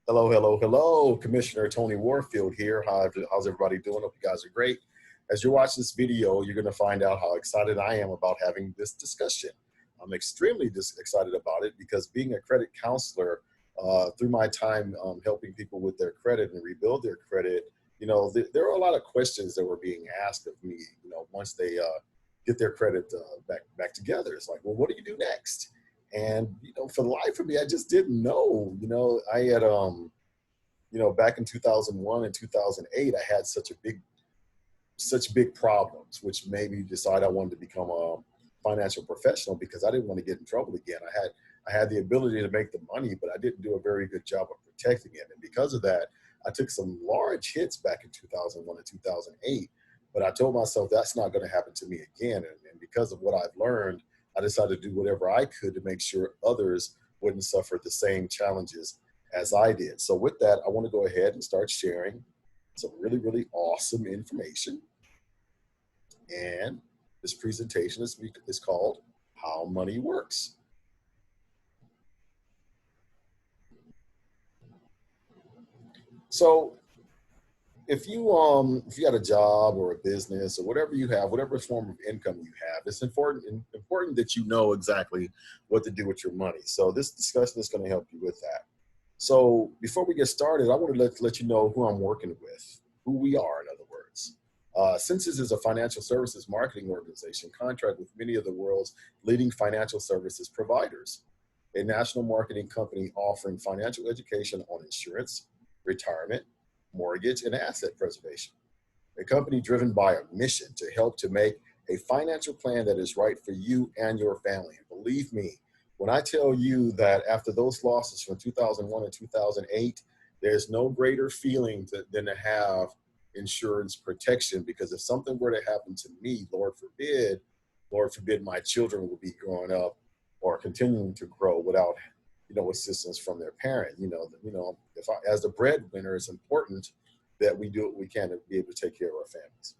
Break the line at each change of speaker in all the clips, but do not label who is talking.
Hello, hello, hello. Commissioner Tony Warfield here. How's everybody doing? Hope you guys are great. As you watch this video, you're going to find out how excited I am about having this discussion. I'm extremely excited about it because being a credit counselor, through my time helping people with their credit and rebuild their credit, there are a lot of questions that were being asked of me, once they get their credit back together. It's like, well, what do you do next? And for the life of me, I just didn't know. I had back in 2001 and 2008, I had such big problems, which made me decide I wanted to become a financial professional because I didn't want to get in trouble again. I had the ability to make the money, but I didn't do a very good job of protecting it. And because of that, I took some large hits back in 2001 and 2008. But I told myself that's not going to happen to me again. And because of what I've learned, I decided to do whatever I could to make sure others wouldn't suffer the same challenges as I did. So with that, I want to go ahead and start sharing some really, really awesome information. And this presentation is called How Money Works. So if you got a job or a business or whatever you have, whatever form of income you have, it's important that you know exactly what to do with your money. So this discussion is going to help you with that. So before we get started, I want to let you know who I'm working with, who we are, in other words. Census is a financial services marketing organization contract with many of the world's leading financial services providers, a national marketing company offering financial education on insurance, retirement, mortgage, and asset preservation. A company driven by a mission to help to make a financial plan that is right for you and your family. And believe me, when I tell you that after those losses from 2001 and 2008, there's no greater feeling than to have insurance protection, because if something were to happen to me, Lord forbid my children will be growing up or continuing to grow without assistance from their parent. If I, as the breadwinner, it's important that we do what we can to be able to take care of our families.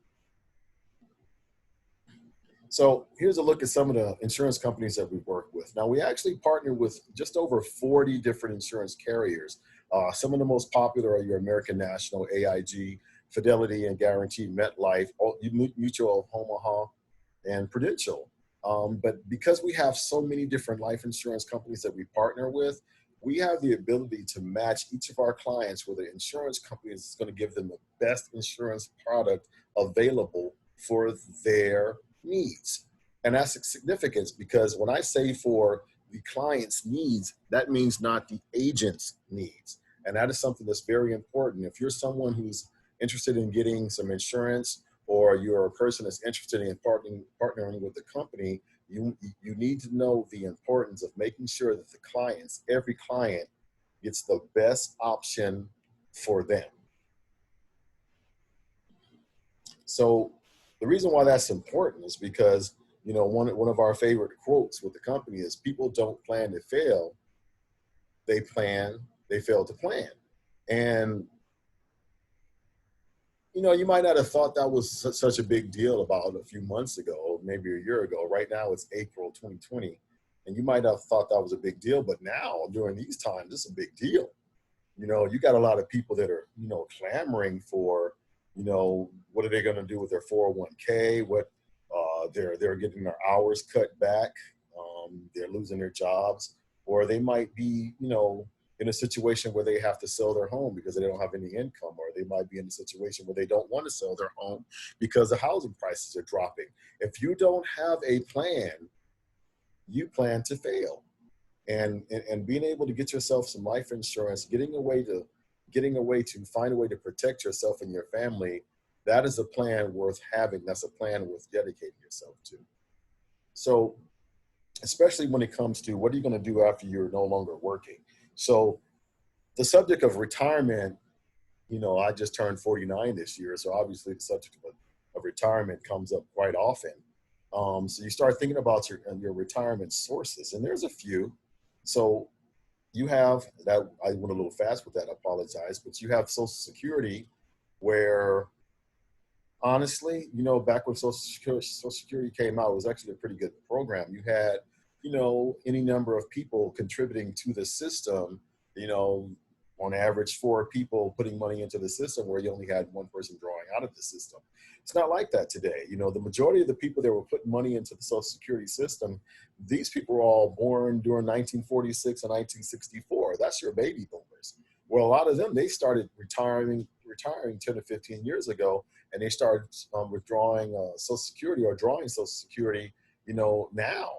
So here's a look at some of the insurance companies that we work with. Now, we actually partner with just over 40 different insurance carriers. Some of the most popular are your American National, AIG, Fidelity and Guarantee, MetLife, Mutual of Omaha, and Prudential. But because we have so many different life insurance companies that we partner with, we have the ability to match each of our clients with an insurance company that's going to give them the best insurance product available for their needs. And that's significance, because when I say for the client's needs, that means not the agent's needs. And that is something that's very important. If you're someone who's interested in getting some insurance, or you're a person that's interested in partnering with the company, you need to know the importance of making sure that every client gets the best option for them. So the reason why that's important is because, one of our favorite quotes with the company is, people don't plan to fail, they fail to plan. And you might not have thought that was such a big deal about a few months ago, maybe a year ago. Right now it's April 2020, and you might have thought that was a big deal, but now during these times, it's a big deal. You got a lot of people that are, clamoring for, what are they going to do with their 401k? They're getting their hours cut back. They're losing their jobs, or they might be, in a situation where they have to sell their home because they don't have any income, or they might be in a situation where they don't want to sell their home because the housing prices are dropping. If you don't have a plan, you plan to fail. And being able to get yourself some life insurance, getting a way to find a way to protect yourself and your family, that is a plan worth having. That's a plan worth dedicating yourself to. So, especially when it comes to what are you going to do after you're no longer working. So the subject of retirement, I just turned 49 this year. So obviously the subject of retirement comes up quite often. So you start thinking about your retirement sources, and there's a few. So you have that, I went a little fast with that, I apologize, but you have Social Security, where honestly, back when Social Security came out, it was actually a pretty good program. You had, any number of people contributing to the system, on average 4 people putting money into the system where you only had one person drawing out of the system. It's not like that today. You know, the majority of the people that were putting money into the Social Security system, these people were all born during 1946 and 1964. That's your baby boomers. Well, a lot of them, they started retiring 10 to 15 years ago, and they started withdrawing Social Security or drawing Social Security, you know, now.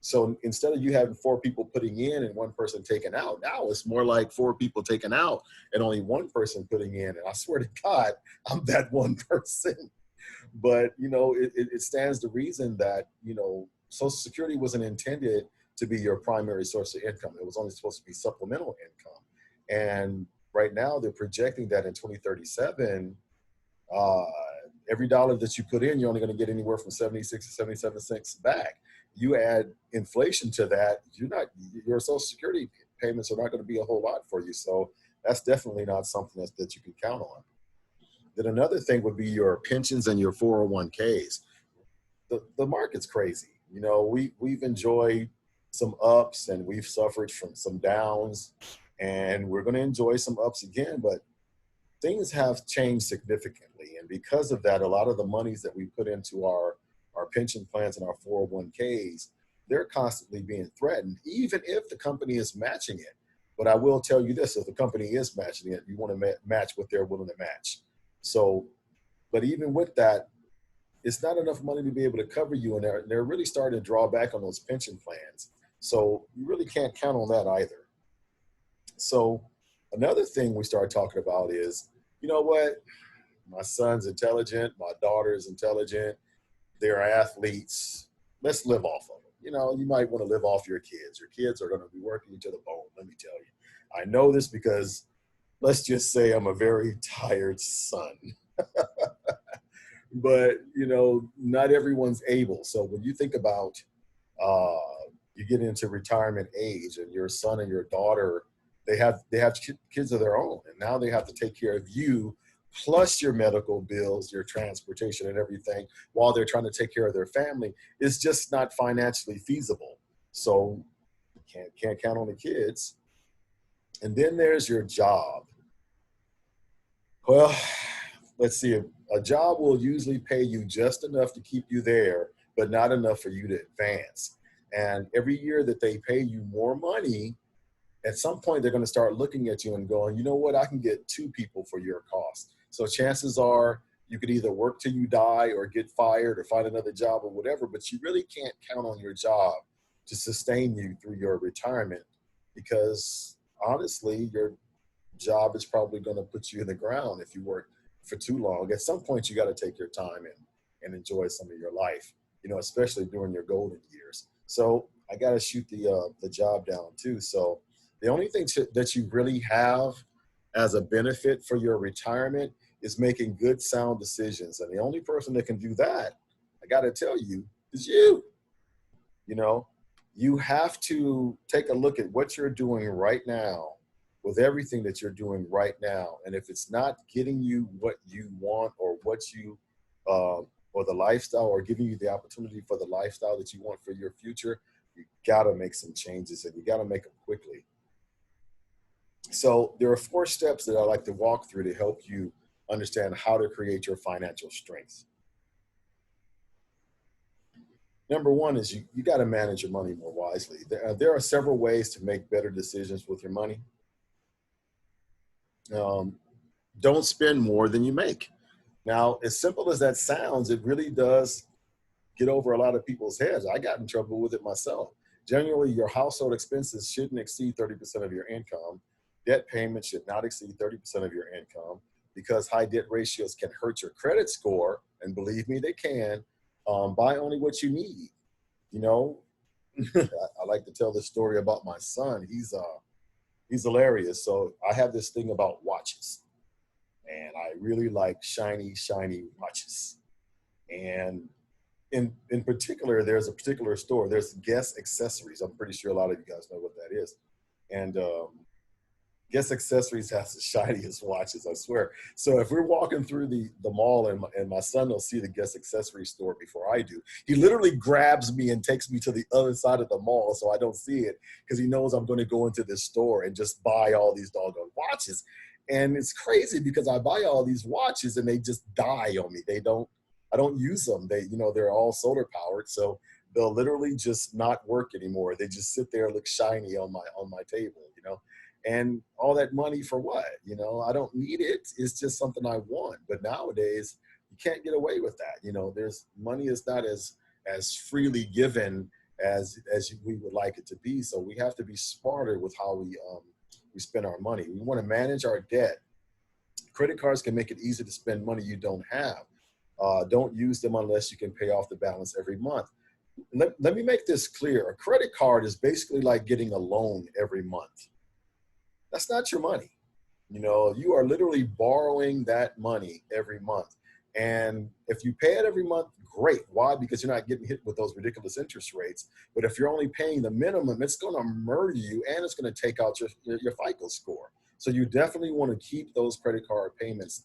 So instead of you having 4 people putting in and one person taking out, now it's more like 4 people taking out and only one person putting in. And I swear to God, I'm that one person. But, you know, it stands to reason that, you know, Social Security wasn't intended to be your primary source of income. It was only supposed to be supplemental income. And right now they're projecting that in 2037, uh, every dollar that you put in, you're only going to get anywhere from 76 to 77 cents back. You add inflation to that, your Social Security payments are not going to be a whole lot for you. So that's definitely not something that you can count on. Then another thing would be your pensions and your 401ks. The market's crazy. You know, we've enjoyed some ups and we've suffered from some downs, and we're going to enjoy some ups again, but things have changed significantly. And because of that, a lot of the monies that we put into our pension plans and our 401ks, they're constantly being threatened, even if the company is matching it. But I will tell you this, if the company is matching it, you want to match what they're willing to match. So, but even with that, it's not enough money to be able to cover you. And they're really starting to draw back on those pension plans. So you really can't count on that either. So another thing we started talking about is, you know what? My son's intelligent. My daughter's intelligent. They're athletes. Let's live off of them. You know, you might want to live off your kids. Your kids are going to be working you to the bone. Let me tell you. I know this because let's just say I'm a very tired son. But, you know, not everyone's able. So when you think about uh, you get into retirement age and your son and your daughter, they have kids of their own, and now they have to take care of you plus your medical bills, your transportation and everything while they're trying to take care of their family. It's just not financially feasible. So can't count on the kids. And then there's your job. Well, let's see. A job will usually pay you just enough to keep you there, but not enough for you to advance. And every year that they pay you more money, at some point they're going to start looking at you and going, you know what, I can get 2 people for your cost. So chances are you could either work till you die or get fired or find another job or whatever, but you really can't count on your job to sustain you through your retirement, because honestly, your job is probably going to put you in the ground if you work for too long. At some point, you got to take your time and enjoy some of your life, you know, especially during your golden years. So I got to shoot the job down too. So the only thing that you really have as a benefit for your retirement is making good, sound decisions. And the only person that can do that, I got to tell you, is you. You know, you have to take a look at what you're doing right now with everything that you're doing right now. And if it's not getting you what you want or what you, or the lifestyle, or giving you the opportunity for the lifestyle that you want for your future, you got to make some changes, and you got to make them quickly. So there are 4 steps that I like to walk through to help you understand how to create your financial strength. Number one is you got to manage your money more wisely. There are several ways to make better decisions with your money. Um, don't spend more than you make. Now, as simple as that sounds, it really does get over a lot of people's heads. I got in trouble with it myself. Generally, your household expenses shouldn't exceed 30% of your income. Debt payments should not exceed 30% of your income, because high debt ratios can hurt your credit score. And believe me, they can. Buy only what you need. You know, I like to tell this story about my son. He's hilarious. So I have this thing about watches, and I really like shiny watches. And in particular, there's a particular store. There's Guess Accessories. I'm pretty sure a lot of you guys know what that is. And Guess Accessories has the shiniest watches, I swear. So if we're walking through the mall and my son will see the Guess Accessories store before I do, he literally grabs me and takes me to the other side of the mall so I don't see it, because he knows I'm going to go into this store and just buy all these doggone watches. And it's crazy because I buy all these watches and they just die on me. I don't use them. They're all solar powered. So they'll literally just not work anymore. They just sit there, look shiny on my table. And all that money for what? I don't need it. It's just something I want. But nowadays, you can't get away with that. There's money is not as freely given as we would like it to be. So we have to be smarter with how we spend our money. We want to manage our debt. Credit cards can make it easy to spend money you don't have. Don't use them unless you can pay off the balance every month. Let me make this clear. A credit card is basically like getting a loan every month. That's not your money. You are literally borrowing that money every month. And if you pay it every month, great. Why? Because you're not getting hit with those ridiculous interest rates. But if you're only paying the minimum, it's going to murder you, and it's going to take out your FICO score. So you definitely want to keep those credit card payments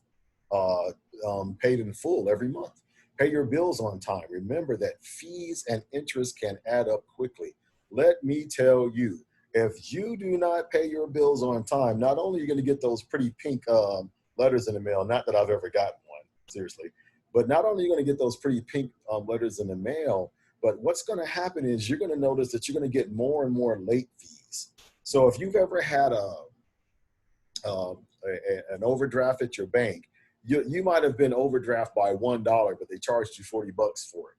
paid in full every month. Pay your bills on time. Remember that fees and interest can add up quickly. Let me tell you, if you do not pay your bills on time, not only are you going to get those pretty pink letters in the mail, not that I've ever gotten one, seriously, but not only are you going to get those pretty pink letters in the mail, but what's going to happen is you're going to notice that you're going to get more and more late fees. So if you've ever had an overdraft at your bank, you might have been overdraft by $1, but they charged you $40 for it.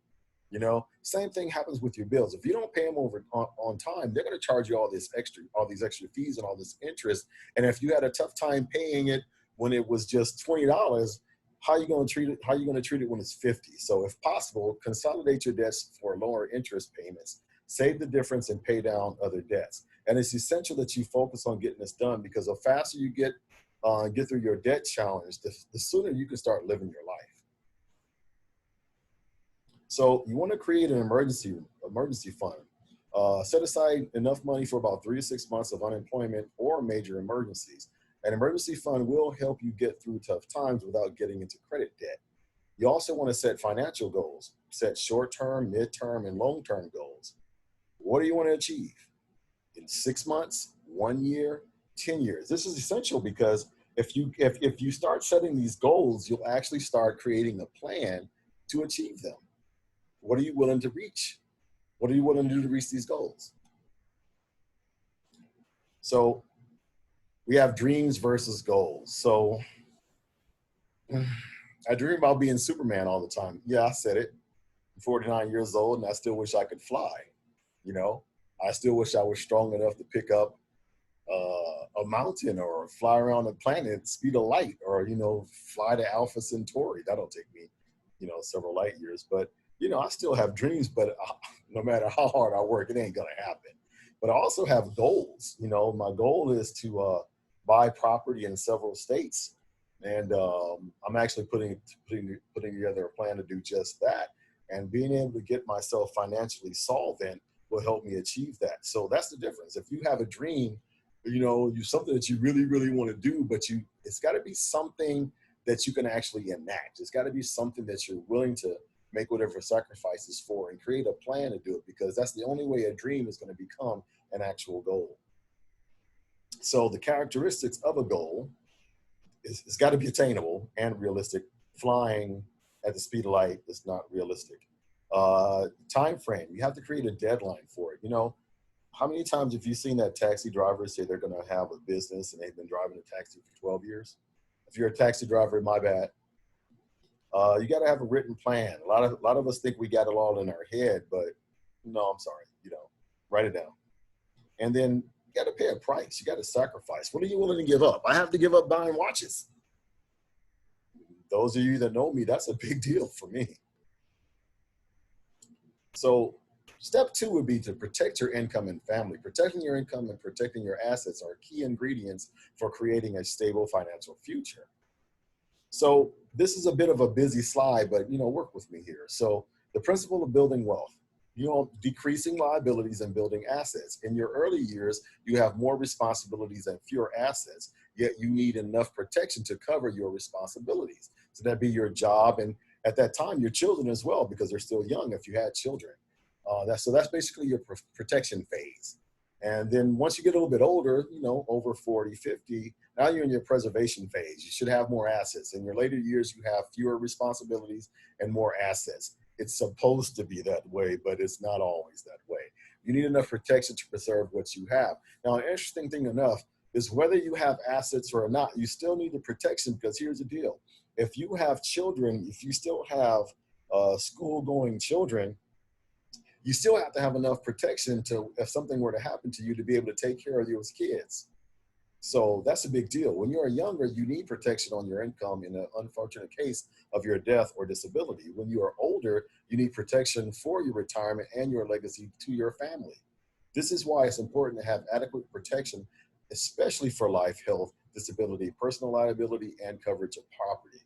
Same thing happens with your bills. If you don't pay them on time, they're going to charge you all these extra fees and all this interest. And if you had a tough time paying it when it was just $20, how are you going to treat it? How are you going to treat it when it's 50? So if possible, consolidate your debts for lower interest payments, save the difference, and pay down other debts. And it's essential that you focus on getting this done, because the faster you get through your debt challenge, the sooner you can start living your life. So you want to create an emergency fund. Set aside enough money for about 3 to 6 months of unemployment or major emergencies. An emergency fund will help you get through tough times without getting into credit debt. You also want to set financial goals. Set short-term, mid-term, and long-term goals. What do you want to achieve? In 6 months, 1 year, 10 years. This is essential because if you start setting these goals, you'll actually start creating a plan to achieve them. What are you willing to reach? What are you willing to do to reach these goals? So we have dreams versus goals. So I dream about being Superman all the time. Yeah, I said it. I'm 49 years old and I still wish I could fly. I still wish I was strong enough to pick up a mountain or fly around the planet speed of light, or fly to Alpha Centauri. That'll take me several light years. But I still have dreams, but no matter how hard I work, it ain't gonna happen. But I also have goals. My goal is to buy property in several states, and I'm actually putting together a plan to do just that. And being able to get myself financially solvent will help me achieve that. So that's the difference. If you have a dream, you something that you really, really want to do, but it's got to be something that you can actually enact. It's got to be something that you're willing to make whatever sacrifices for, and create a plan to do it, because that's the only way a dream is going to become an actual goal. So the characteristics of a goal is it's got to be attainable and realistic. Flying at the speed of light is not realistic. Time frame, you have to create a deadline for it. How many times have you seen that taxi driver say they're going to have a business and they've been driving a taxi for 12 years? If you're a taxi driver, my bad. You got to have a written plan. A lot of us think we got it all in our head, but no, I'm sorry. Write it down. And then you got to pay a price. You got to sacrifice. What are you willing to give up? I have to give up buying watches. Those of you that know me, that's a big deal for me. So step 2 would be to protect your income and family. Protecting your income and protecting your assets are key ingredients for creating a stable financial future. So this is a bit of a busy slide, but work with me here. So the principle of building wealth. decreasing liabilities and building assets. In your early years, you have more responsibilities and fewer assets, yet you need enough protection to cover your responsibilities. So that'd be your job, and at that time, your children as well, because they're still young if you had children. So that's basically your protection phase. And then once you get a little bit older, over 40, 50, now you're in your preservation phase. You should have more assets. In your later years, you have fewer responsibilities and more assets. It's supposed to be that way, but it's not always that way. You need enough protection to preserve what you have. Now, an interesting thing enough is whether you have assets or not, you still need the protection, because here's the deal. If you have children, if you still have school-going children, you still have to have enough protection to, if something were to happen to you, to be able to take care of those kids. So that's a big deal. When you're younger, you need protection on your income in an unfortunate case of your death or disability. When you are older, you need protection for your retirement and your legacy to your family. This is why it's important to have adequate protection, especially for life, health, disability, personal liability, and coverage of property.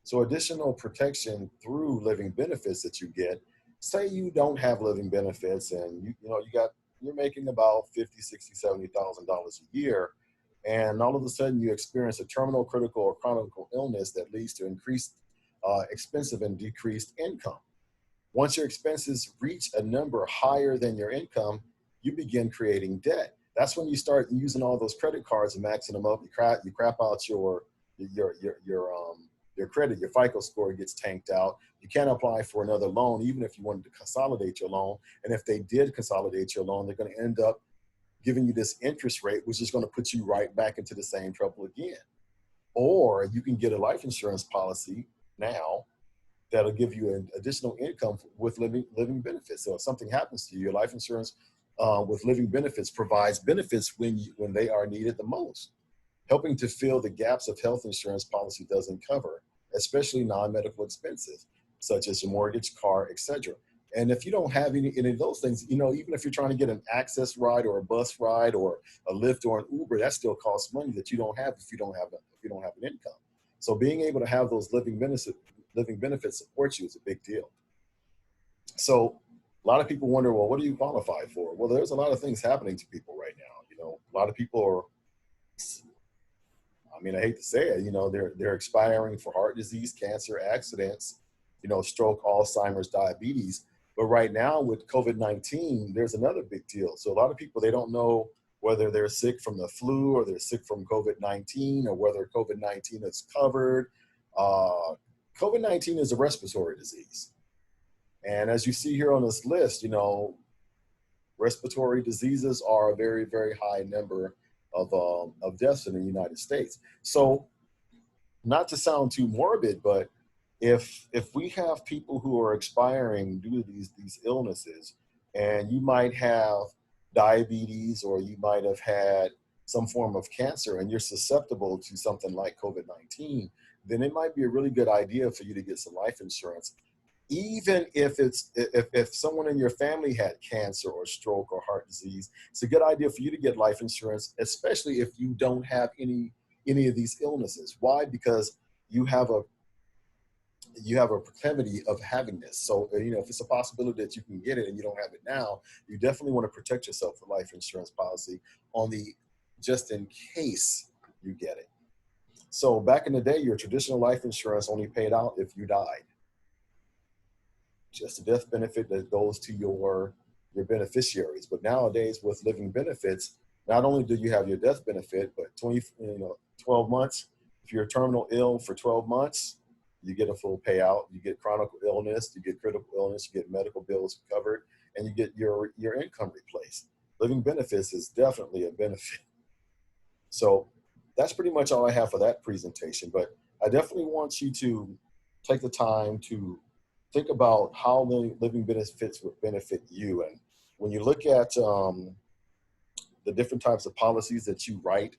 So additional protection through living benefits that you get. Say you don't have living benefits, and you're making about $50,000, $60,000, $70,000 a year, and all of a sudden you experience a terminal, critical, or chronic illness that leads to increased expensive and decreased income. Once your expenses reach a number higher than your income, you begin creating debt. That's when you start using all those credit cards and maxing them up. You crap out your credit, your FICO score gets tanked out. You can't apply for another loan, even if you wanted to consolidate your loan. And if they did consolidate your loan, they're going to end up giving you this interest rate, which is going to put you right back into the same trouble again. Or you can get a life insurance policy now that'll give you an additional income with living benefits. So if something happens to you, your life insurance with living benefits provides benefits when they are needed the most, helping to fill the gaps of health insurance policy doesn't cover, especially non-medical expenses, such as your mortgage, car, etc. And if you don't have any of those things, even if you're trying to get an access ride or a bus ride or a Lyft or an Uber, that still costs money that you don't have if you don't have an income. So being able to have those living benefits support you is a big deal. So a lot of people wonder, well, what do you qualify for? Well, there's a lot of things happening to people right now. A lot of people are, I hate to say it, they're expiring for heart disease, cancer, accidents, stroke, Alzheimer's, diabetes. But right now with COVID-19, there's another big deal. So a lot of people, they don't know whether they're sick from the flu or they're sick from COVID-19 or whether COVID-19 is covered. COVID-19 is a respiratory disease. And as you see here on this list, respiratory diseases are a very, very high number of deaths in the United States. So not to sound too morbid, but if we have people who are expiring due to these illnesses, and you might have diabetes or you might have had some form of cancer and you're susceptible to something like COVID-19, then it might be a really good idea for you to get some life insurance. Even if someone in your family had cancer or stroke or heart disease, it's a good idea for you to get life insurance, especially if you don't have any of these illnesses. Why? Because you have a proclivity of having this. So, if it's a possibility that you can get it and you don't have it now, you definitely want to protect yourself with life insurance policy just in case you get it. So back in the day, your traditional life insurance only paid out if you died. Just a death benefit that goes to your beneficiaries. But nowadays with living benefits, not only do you have your death benefit, but 12 months, if you're terminal ill for 12 months, you get a full payout. You get chronic illness, you get critical illness, you get medical bills covered, and you get your income replaced. Living benefits is definitely a benefit. So that's pretty much all I have for that presentation. But I definitely want you to take the time to think about how the living benefits would benefit you. And when you look at the different types of policies that you write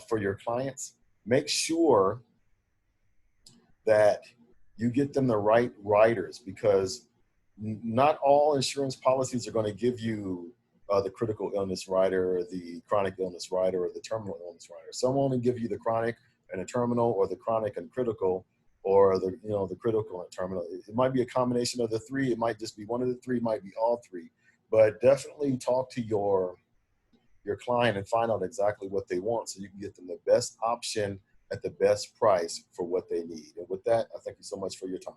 for your clients, make sure that you get them the right writers, because not all insurance policies are going to give you the critical illness rider, the chronic illness rider, or the terminal illness rider. Some only give you the chronic and the terminal, or the chronic and critical, or the critical terminal. It might be a combination of the three. It might just be one of the three. It might be all three. But definitely talk to your client and find out exactly what they want so you can get them the best option at the best price for what they need. And with that, I thank you so much for your time.